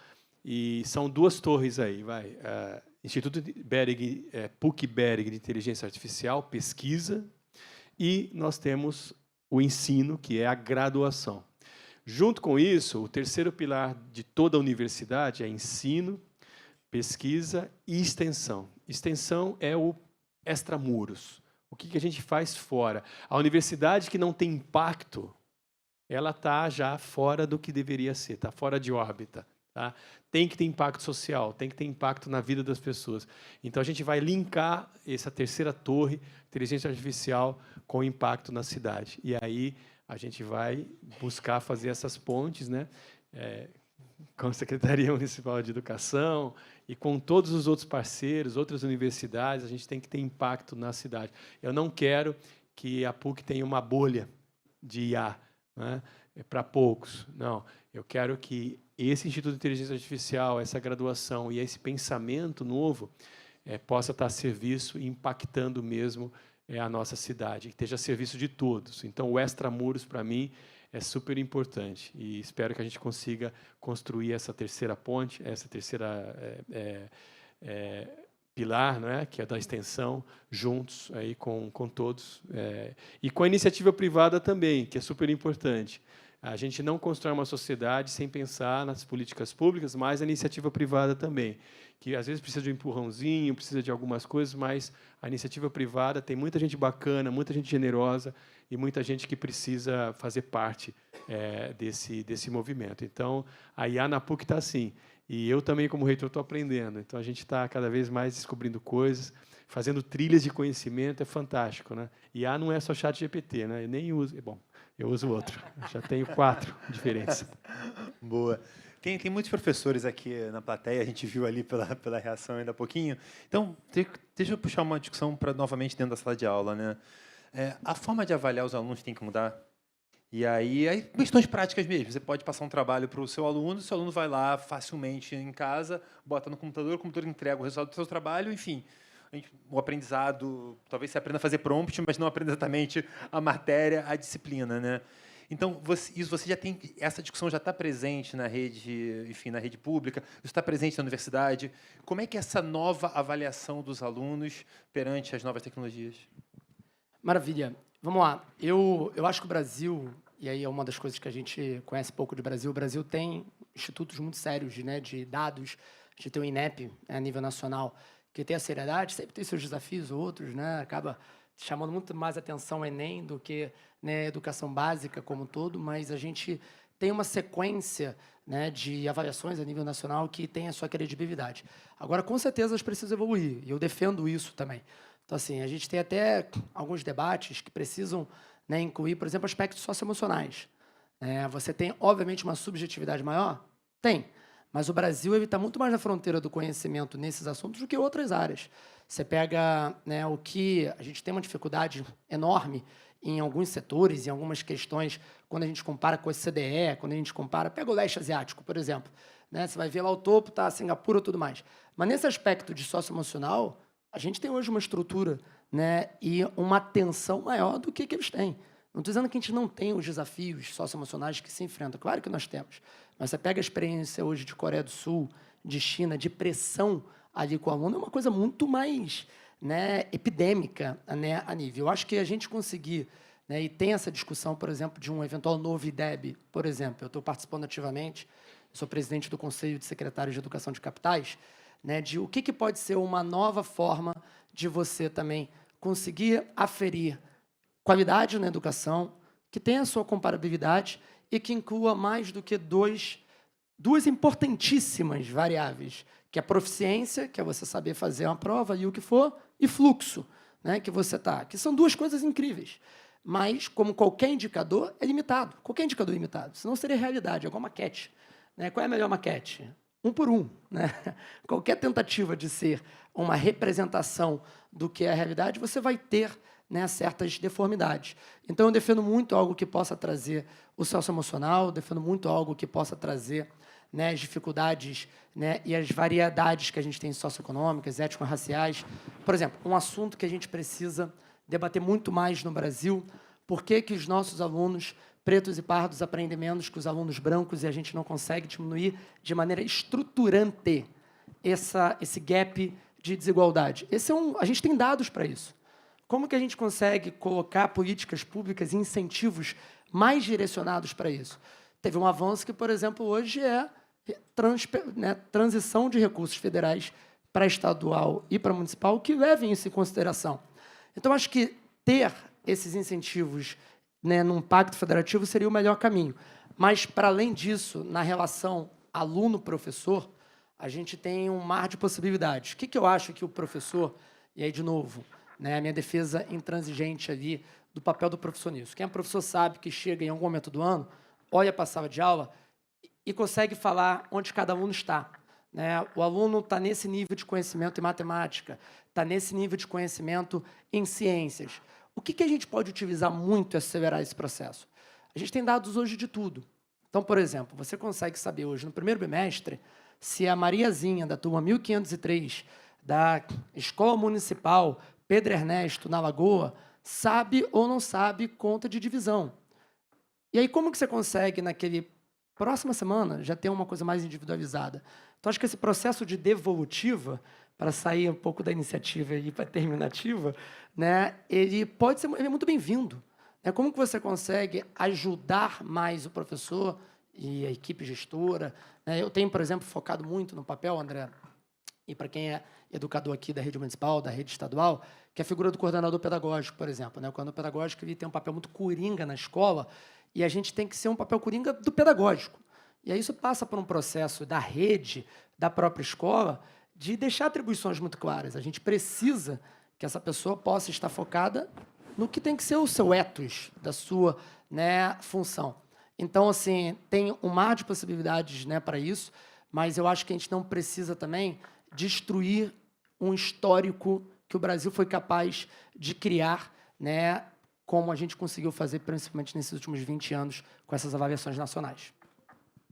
e são 2 torres aí, vai. Instituto Berig, PUC-Berig de Inteligência Artificial, pesquisa, e nós temos o ensino, que é a graduação. Junto com isso, o terceiro pilar de toda a universidade é ensino, pesquisa e extensão. Extensão é o extramuros. O que a gente faz fora? A universidade que não tem impacto, ela está já fora do que deveria ser, está fora de órbita. Tá? Tem que ter impacto social, tem que ter impacto na vida das pessoas. Então, a gente vai linkar essa terceira torre, inteligência artificial, com impacto na cidade. E aí, a gente vai buscar fazer essas pontes, né? Com a Secretaria Municipal de Educação e com todos os outros parceiros, outras universidades, a gente tem que ter impacto na cidade. Eu não quero que a PUC tenha uma bolha de IA, né, para poucos. Não, eu quero que esse Instituto de Inteligência Artificial, essa graduação e esse pensamento novo possa estar a serviço e impactando mesmo a nossa cidade, que esteja a serviço de todos. Então, o extramuros, para mim, é super importante e espero que a gente consiga construir essa terceira ponte, essa terceira pilar, não é? Que é da extensão, juntos aí com todos e com a iniciativa privada também, que é super importante. A gente não constrói uma sociedade sem pensar nas políticas públicas, mas a iniciativa privada também, que às vezes precisa de um empurrãozinho, precisa de algumas coisas, mas a iniciativa privada tem muita gente bacana, muita gente generosa e muita gente que precisa fazer parte desse movimento. Então, a IA na PUC está assim. E eu também, como reitor, estou aprendendo. Então, a gente está cada vez mais descobrindo coisas, fazendo trilhas de conhecimento, é fantástico, né? IA não é só chat GPT, né? Eu nem uso... Bom, eu uso outro. Já tenho 4 diferentes. Boa. Tem muitos professores aqui na plateia, a gente viu ali pela reação ainda há pouquinho. Então, deixa eu puxar uma discussão para novamente dentro da sala de aula, né? A forma de avaliar os alunos tem que mudar. E aí, questões práticas mesmo. Você pode passar um trabalho para o seu aluno vai lá facilmente em casa, bota no computador, o computador entrega o resultado do seu trabalho, enfim. O aprendizado, talvez você aprenda a fazer prompt, mas não aprenda exatamente a matéria, a disciplina, né? Então, você já tem, essa discussão já está presente na rede, enfim, na rede pública, isso está presente na universidade. Como é que é essa nova avaliação dos alunos perante as novas tecnologias? Maravilha. Vamos lá. Eu acho que o Brasil, e aí é uma das coisas que a gente conhece pouco do Brasil, o Brasil tem institutos muito sérios de dados, a gente tem o INEP, a nível nacional, que tem a seriedade, sempre tem seus desafios, outros, né? Acaba chamando muito mais atenção o Enem do que, né, a educação básica como um todo, mas a gente tem uma sequência, né, de avaliações a nível nacional que tem a sua credibilidade. Agora, com certeza, elas precisam evoluir, e eu defendo isso também. Então, assim, a gente tem até alguns debates que precisam, né, incluir, por exemplo, aspectos socioemocionais. Você tem, obviamente, uma subjetividade maior? Tem. Mas o Brasil está muito mais na fronteira do conhecimento nesses assuntos do que outras áreas. Você pega, né, o que a gente tem uma dificuldade enorme em alguns setores, em algumas questões, quando a gente compara com a OCDE, quando a gente compara... Pega o leste asiático, por exemplo. Né, você vai ver lá o topo, está Singapura e tudo mais. Mas nesse aspecto de socioemocional, a gente tem hoje uma estrutura, né, e uma atenção maior do que eles têm. Não estou dizendo que a gente não tem os desafios socioemocionais que se enfrentam. Claro que nós temos. Mas você pega a experiência hoje de Coreia do Sul, de China, de pressão ali com o aluno, é uma coisa muito mais, né, epidêmica, né, a nível. Eu acho que a gente conseguir, né, e tem essa discussão, por exemplo, de um eventual novo IDEB, por exemplo. Eu estou participando ativamente, sou presidente do Conselho de Secretários de Educação de Capitais, né, de o que pode ser uma nova forma de você também conseguir aferir qualidade na educação, que tenha a sua comparabilidade e que inclua mais do que duas importantíssimas variáveis, que é a proficiência, que é você saber fazer uma prova e o que for, e fluxo, né, que você está. Que são 2 coisas incríveis. Mas, como qualquer indicador, é limitado. Qualquer indicador é limitado. Senão seria realidade, é igual maquete. Né? Qual é a melhor maquete? 1 por 1. Né? Qualquer tentativa de ser uma representação do que é a realidade, você vai ter, né, certas deformidades. Então, eu defendo muito algo que possa trazer o socioemocional, defendo muito algo que possa trazer, né, as dificuldades, né, e as variedades que a gente tem socioeconômicas, étnico-raciais. Por exemplo, um assunto que a gente precisa debater muito mais no Brasil, por que os nossos alunos pretos e pardos aprendem menos que os alunos brancos e a gente não consegue diminuir de maneira estruturante esse gap de desigualdade. A gente tem dados para isso. Como que a gente consegue colocar políticas públicas e incentivos mais direcionados para isso? Teve um avanço que, por exemplo, hoje é transição de recursos federais para estadual e para municipal que levem isso em consideração. Então, acho que ter esses incentivos, né, num pacto federativo seria o melhor caminho. Mas, para além disso, na relação aluno-professor, a gente tem um mar de possibilidades. O que eu acho que o professor, e aí, de novo, né, a minha defesa intransigente ali do papel do professor nisso. Quem é professor sabe que chega em algum momento do ano, olha para a sala de aula e consegue falar onde cada aluno está. Né? O aluno está nesse nível de conhecimento em matemática, está nesse nível de conhecimento em ciências. O que a gente pode utilizar muito e acelerar esse processo? A gente tem dados hoje de tudo. Então, por exemplo, você consegue saber hoje, no primeiro bimestre, se a Mariazinha, da turma 1503, da Escola Municipal Pedro Ernesto, na Lagoa, sabe ou não sabe conta de divisão. E aí, como que você consegue, naquele próxima semana, já ter uma coisa mais individualizada? Então, acho que esse processo de devolutiva, para sair um pouco da iniciativa e ir para a terminativa, né, ele pode ser ele é muito bem-vindo. Né? Como que você consegue ajudar mais o professor e a equipe gestora? Né? Eu tenho, por exemplo, focado muito no papel, André, e para quem é educador aqui da rede municipal, da rede estadual, que é a figura do coordenador pedagógico, por exemplo. Né? O coordenador pedagógico ele tem um papel muito coringa na escola e a gente tem que ser um papel coringa do pedagógico. E aí isso passa por um processo da rede, da própria escola, de deixar atribuições muito claras. A gente precisa que essa pessoa possa estar focada no que tem que ser o seu ethos, da sua, né, função. Então, assim, tem um mar de possibilidades, né, para isso, mas eu acho que a gente não precisa também destruir um histórico que o Brasil foi capaz de criar, né, como a gente conseguiu fazer, principalmente nesses últimos 20 anos, com essas avaliações nacionais.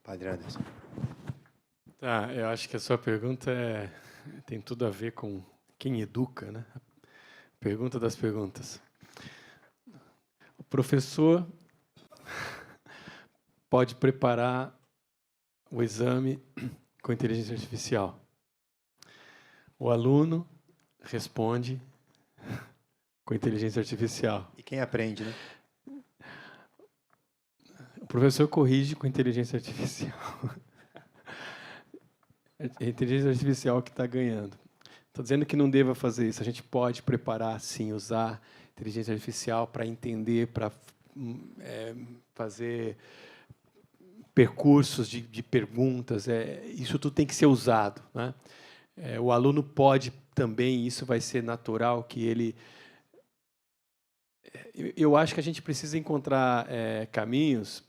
Padre Anderson. Tá, eu acho que a sua pergunta tem tudo a ver com quem educa, né? Pergunta das perguntas. O professor pode preparar o exame com inteligência artificial. O aluno responde com inteligência artificial. E quem aprende, né? O professor corrige com inteligência artificial. É a inteligência artificial que está ganhando. Estou dizendo que não deva fazer isso. A gente pode preparar, sim, usar inteligência artificial para entender, para fazer percursos de perguntas. Isso tudo tem que ser usado, né? O aluno pode também, isso vai ser natural, que ele... Eu acho que a gente precisa encontrar caminhos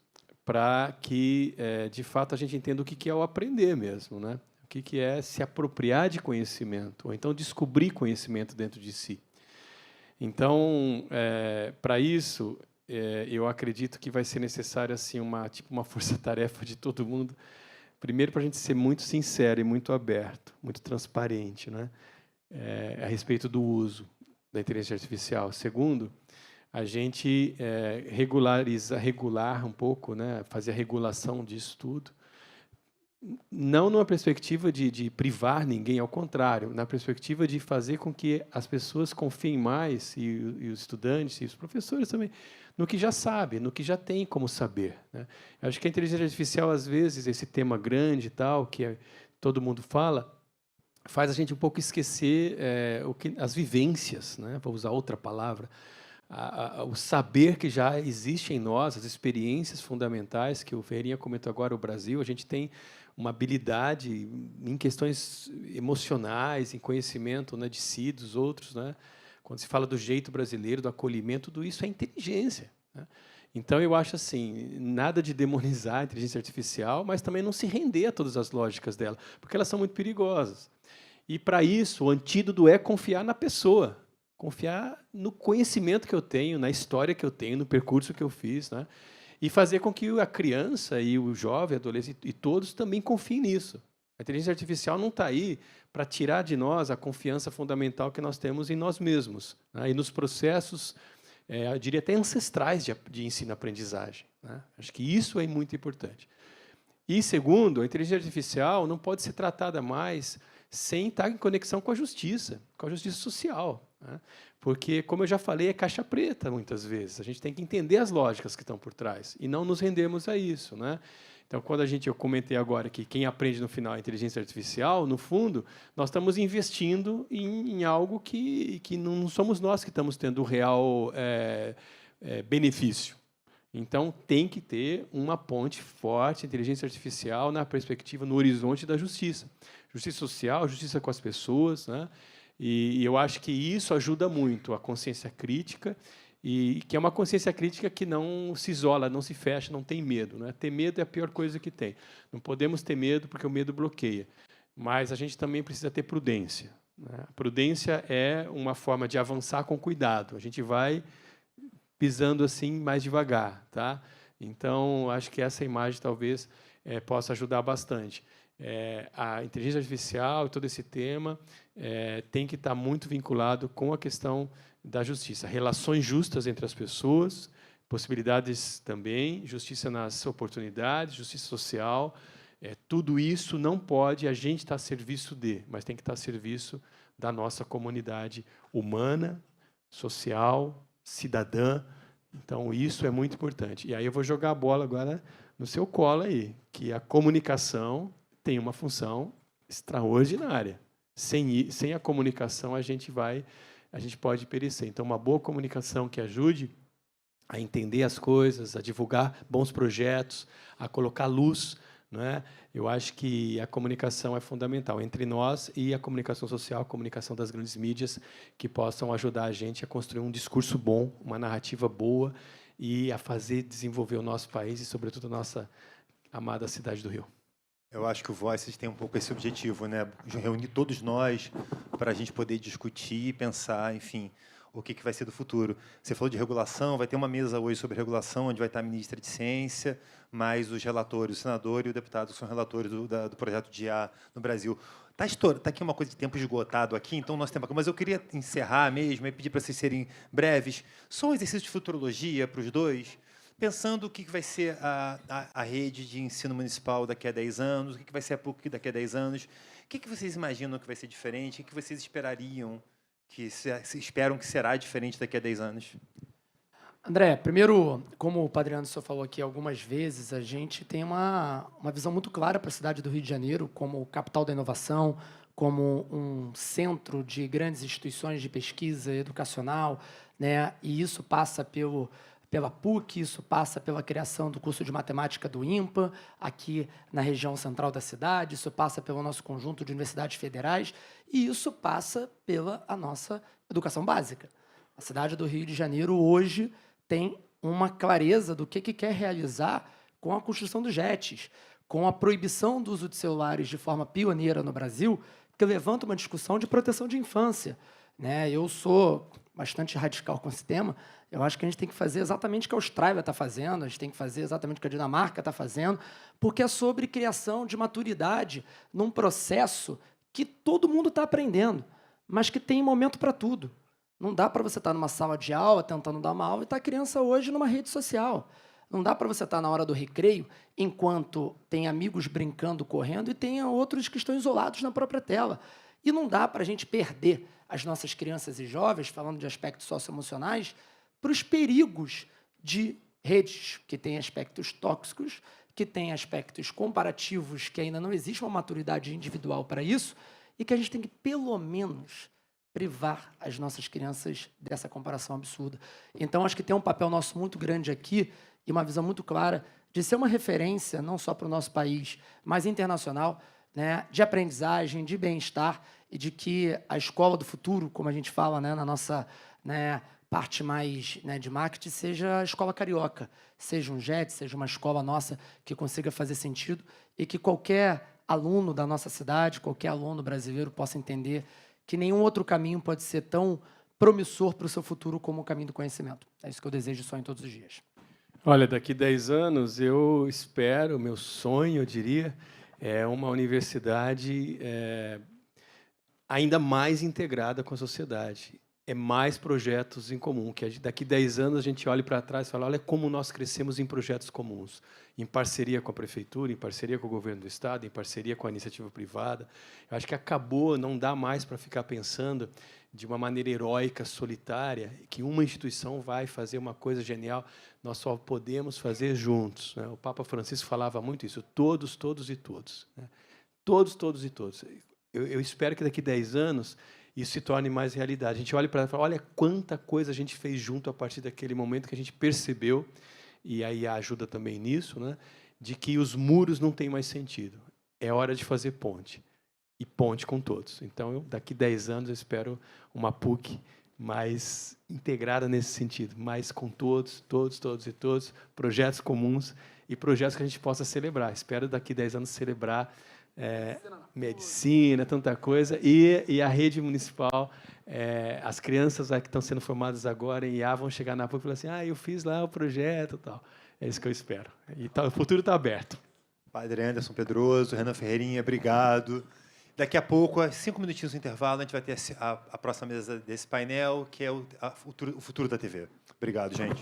para que, de fato, a gente entenda o que é o aprender mesmo, né? O que é se apropriar de conhecimento, ou então descobrir conhecimento dentro de si. Então, para isso, eu acredito que vai ser necessário assim, uma força-tarefa de todo mundo. Primeiro, para a gente ser muito sincero e muito aberto, muito transparente, né? A respeito do uso da inteligência artificial. Segundo, a gente regular um pouco, né? Fazer a regulação disso tudo. Não numa perspectiva de privar ninguém, ao contrário, na perspectiva de fazer com que as pessoas confiem mais, e os estudantes e os professores também, no que já sabe, no que já tem como saber, né? Eu acho que a inteligência artificial, às vezes, esse tema grande e tal, que todo mundo fala, faz a gente um pouco esquecer as vivências, né? Vou usar outra palavra, o saber que já existe em nós, as experiências fundamentais que o Ferreirinha comentou agora, o Brasil, a gente tem uma habilidade em questões emocionais, em conhecimento, né, de si, dos outros, né? Quando se fala do jeito brasileiro, do acolhimento, tudo isso é inteligência, né? Então, eu acho assim, nada de demonizar a inteligência artificial, mas também não se render a todas as lógicas dela, porque elas são muito perigosas. E, para isso, o antídoto é confiar na pessoa, confiar no conhecimento que eu tenho, na história que eu tenho, no percurso que eu fiz, né? E fazer com que a criança e o jovem, adolescente e todos também confiem nisso. A inteligência artificial não está aí para tirar de nós a confiança fundamental que nós temos em nós mesmos, né? E nos processos, eu diria até ancestrais de ensino-aprendizagem, né? Acho que isso é muito importante. E, segundo, a inteligência artificial não pode ser tratada mais sem estar em conexão com a justiça social, né? Porque, como eu já falei, é caixa preta, muitas vezes. A gente tem que entender as lógicas que estão por trás e não nos rendermos a isso, né? Então, quando eu comentei agora que quem aprende no final é a inteligência artificial, no fundo, nós estamos investindo em algo que não somos nós que estamos tendo o real benefício. Então, tem que ter uma ponte forte, inteligência artificial, na perspectiva, no horizonte da justiça. Justiça social, justiça com as pessoas, né? E eu acho que isso ajuda muito a consciência crítica e que é uma consciência crítica que não se isola, não se fecha, não tem medo, né? Ter medo é a pior coisa que tem. Não podemos ter medo porque o medo bloqueia. Mas a gente também precisa ter prudência, né? A prudência é uma forma de avançar com cuidado. A gente vai pisando assim mais devagar, tá? Então, acho que essa imagem talvez possa ajudar bastante. A inteligência artificial e todo esse tema tem que estar muito vinculado com a questão da justiça. Relações justas entre as pessoas, possibilidades também, justiça nas oportunidades, justiça social. Tudo isso não pode a gente estar a serviço de, mas tem que estar a serviço da nossa comunidade humana, social, cidadã. Então, isso é muito importante. E aí eu vou jogar a bola agora no seu colo aí, que a comunicação tem uma função extraordinária. Sem a comunicação, a gente pode perecer. Então, uma boa comunicação que ajude a entender as coisas, a divulgar bons projetos, a colocar luz, não é? Eu acho que a comunicação é fundamental entre nós e a comunicação social, a comunicação das grandes mídias, que possam ajudar a gente a construir um discurso bom, uma narrativa boa e a fazer desenvolver o nosso país e, sobretudo, a nossa amada cidade do Rio. Eu acho que o Voices tem um pouco esse objetivo, né? Reunir todos nós para a gente poder discutir e pensar, enfim, o que vai ser do futuro. Você falou de regulação, vai ter uma mesa hoje sobre regulação, onde vai estar a ministra de Ciência, mais os relatores, o senador e o deputado, que são relatores do projeto de IA no Brasil. Está aqui uma coisa de tempo esgotado aqui, então nosso tempo. Mas eu queria encerrar mesmo e pedir para vocês serem breves. Só um exercício de futurologia para os dois, pensando o que vai ser a rede de ensino municipal daqui a 10 anos, o que vai ser a PUC daqui a 10 anos, o que vocês imaginam que vai ser diferente, o que vocês esperariam, que se esperam que será diferente daqui a 10 anos? André, primeiro, como o Padre Anderson falou aqui algumas vezes, a gente tem uma visão muito clara para a cidade do Rio de Janeiro como capital da inovação, como um centro de grandes instituições de pesquisa educacional, né? E isso passa pela PUC, isso passa pela criação do curso de matemática do IMPA, aqui na região central da cidade, isso passa pelo nosso conjunto de universidades federais, e isso passa pela a nossa educação básica. A cidade do Rio de Janeiro, hoje, tem uma clareza do que quer realizar com a construção dos JETs, com a proibição do uso de celulares de forma pioneira no Brasil, que levanta uma discussão de proteção de infância, né? Eu sou bastante radical com esse tema. Eu acho que a gente tem que fazer exatamente o que a Austrália está fazendo, a gente tem que fazer exatamente o que a Dinamarca está fazendo, porque é sobre criação de maturidade num processo que todo mundo está aprendendo, mas que tem momento para tudo. Não dá para você estar numa sala de aula tentando dar uma aula e estar a criança hoje numa rede social. Não dá para você estar na hora do recreio enquanto tem amigos brincando, correndo, e tem outros que estão isolados na própria tela. E não dá para a gente perder as nossas crianças e jovens, falando de aspectos socioemocionais, para os perigos de redes que têm aspectos tóxicos, que têm aspectos comparativos, que ainda não existe uma maturidade individual para isso, e que a gente tem que, pelo menos, privar as nossas crianças dessa comparação absurda. Então, acho que tem um papel nosso muito grande aqui e uma visão muito clara de ser uma referência, não só para o nosso país, mas internacional, né, de aprendizagem, de bem-estar, e de que a escola do futuro, como a gente fala, né, na nossa, né, parte mais, né, de marketing, seja a escola carioca, seja um JET, seja uma escola nossa que consiga fazer sentido e que qualquer aluno da nossa cidade, qualquer aluno brasileiro possa entender que nenhum outro caminho pode ser tão promissor para o seu futuro como o caminho do conhecimento. É isso que eu desejo, sonho todos os dias. Olha, daqui a 10 anos, eu espero, meu sonho, eu diria, é uma universidade ainda mais integrada com a sociedade. Mais projetos em comum, que daqui a 10 anos a gente olhe para trás e fala, olha como nós crescemos em projetos comuns, em parceria com a prefeitura, em parceria com o governo do estado, em parceria com a iniciativa privada. Eu acho que acabou, não dá mais para ficar pensando de uma maneira heróica, solitária, que uma instituição vai fazer uma coisa genial, nós só podemos fazer juntos, né? O Papa Francisco falava muito isso, todos, todos e todos, né? Todos, todos e todos. Eu espero que daqui a 10 anos isso se torne mais realidade. A gente olha para ela e fala, olha quanta coisa a gente fez junto a partir daquele momento que a gente percebeu, e aí ajuda também nisso, né, de que os muros não têm mais sentido. É hora de fazer ponte. E ponte com todos. Então, daqui a 10 anos, eu espero uma PUC mais integrada nesse sentido, mais com todos, projetos comuns e projetos que a gente possa celebrar. Espero daqui 10 anos celebrar medicina, tanta coisa, e a rede municipal, as crianças que estão sendo formadas agora em IA vão chegar na PUC e falar assim, eu fiz lá o projeto e tal. É isso que eu espero. E o futuro está aberto. Padre Anderson Pedroso, Renan Ferreirinha, obrigado. Daqui a pouco, 5 minutinhos de intervalo, a gente vai ter a próxima mesa desse painel, que é o futuro da TV. Obrigado, gente.